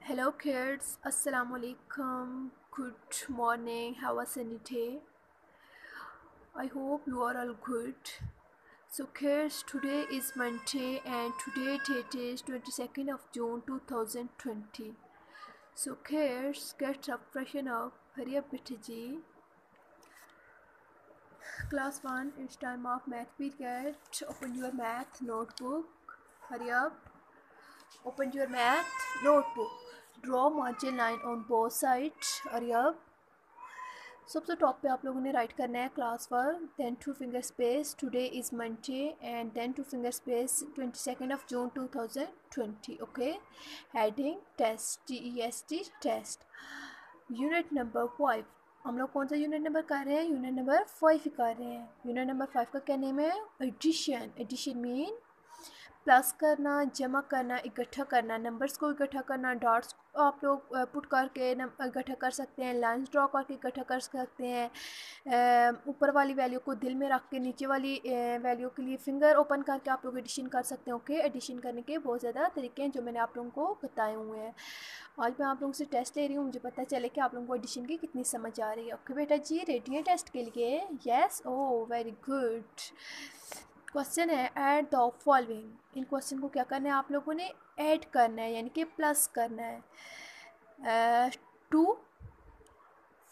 Hello kids, Assalamu alaikum, good morning, how was any day? I hope you are all good. So kids, today is Monday and today date is 22nd of June 2020. So kids, get up, freshen up, hurry up beta ji. Class 1, it's time of math period. Open your math notebook, hurry up. Open your math notebook. Draw margin line on both sides, hurry up. सबसे top पे आप लोगों ने write करना है class work, then two finger space today is Monday and then two finger space 22nd of June 2020. Okay, heading test, TEST test, unit number 5. हम लोग कौन सा यूनिट नंबर कर रहे हैं? यूनिट नंबर 5 कर रहे हैं. यूनिट नंबर 5 का क्या नेम है? एडिशन. एडिशन मीन प्लस करना, जमा करना, इकट्ठा करना, नंबर्स को इकट्ठा करना. डॉट्स आप लोग पुट करके इकट्ठा कर सकते हैं, लाइन्स ड्रॉ करके इकट्ठा कर सकते हैं. ऊपर वाली वैल्यू को दिल में रख के नीचे वाली वैल्यू के लिए फिंगर ओपन करके आप लोग एडिशन कर सकते हैं. ओके, एडिशन करने के बहुत ज़्यादा तरीके हैं जो मैंने आप लोगों को बताए हुए हैं. आज मैं आप लोगों से टेस्ट ले रही हूँ, मुझे पता चले कि आप लोगों को एडिशन की कितनी समझ आ रही है. ओके बेटा जी, रेडी है टेस्ट के लिए? Yes, oh very good. Question है ऐड द फॉलोइंग. इन क्वेश्चन को क्या करना है? आप लोगों ने ऐड करना है, यानी कि प्लस करना है. 2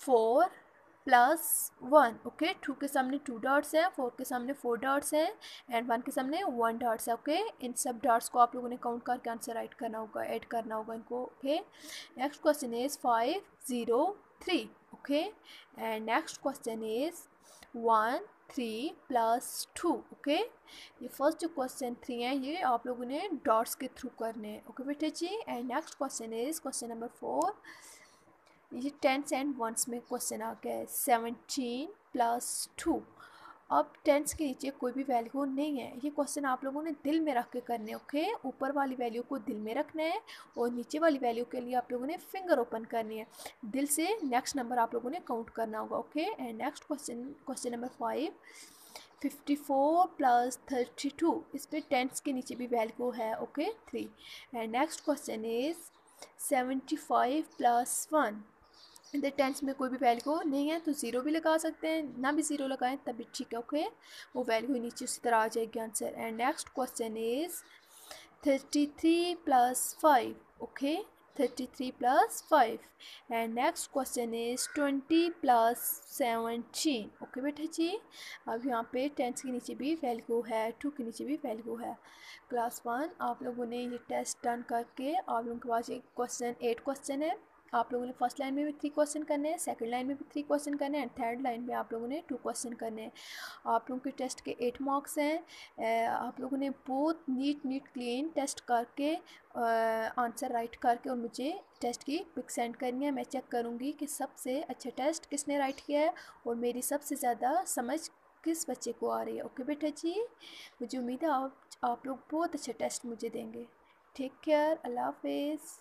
4 +1. ओके, 2 के सामने 2 डॉट्स हैं, 4 के सामने 4 डॉट्स हैं एंड 1 के सामने 1 डॉट्स है. ओके, इन सब डॉट्स को आप लोगों ने काउंट करके आंसर राइट करना होगा, ऐड करना होगा इनको. Okay, next question is 5 0 3. Okay, and next question is 1 3 +2. Okay, ये फर्स्ट जो क्वेश्चन 3 है ये आप लोगों ने डॉट्स के थ्रू करने हैं. ओके बेटे जी, and next question is question number 4. ये टेंस एंड वंस में क्वेश्चन आ गया है. 17 +2. अब टेंस के नीचे कोई भी वैल्यू नहीं है. ये क्वेश्चन आप लोगों ने दिल में रख के करने हैं. ओके, ऊपर वाली वैल्यू को दिल में रखना है और नीचे वाली वैल्यू के लिए आप लोगों ने फिंगर ओपन करनी है. दिल से नेक्स्ट नंबर आप लोगों ने काउंट करना होगा. Okay, and next question number 5. 54 +32. इस पर टेंस के नीचे भी वैल्यू है. Okay, 3. And next question is 75 +1. इधर टेंस में कोई भी वैल्यू नहीं है तो ज़ीरो भी लगा सकते हैं, ना भी ज़ीरो लगाएं तब भी ठीक है. ओके, वो वैल्यू नीचे उसी तरह आ जाएगी answer. And next question is 33 +5. Okay, 33 +5. And next question is 20 +17. Okay बेटा जी, अब यहाँ पे टेंस के नीचे भी वैल्यू है, 2 के नीचे भी वैल्यू है. क्लास 1 आप लोगों ने ये टेस्ट डन करके आप लोगों के पास एक क्वेश्चन 8 क्वेश्चन है. आप लोगों ने फर्स्ट लाइन में भी 3 क्वेश्चन करने हैं, सेकंड लाइन में भी 3 क्वेश्चन करने हैं एंड थर्ड लाइन में आप लोगों ने 2 क्वेश्चन करने हैं. आप लोगों के टेस्ट के 8 मार्क्स हैं. आप लोगों ने बहुत नीट क्लीन टेस्ट करके आंसर राइट करके और मुझे टेस्ट की पिक सेंड करनी है. मैं चेक करूँगी कि सबसे अच्छा टेस्ट किसने राइट किया है और मेरी सबसे ज़्यादा समझ किस बच्चे को आ रही है. ओके बेटा जी, मुझे उम्मीद है आप लोग बहुत अच्छा टेस्ट मुझे देंगे. टेक केयर, अल्लाह हाफिज़.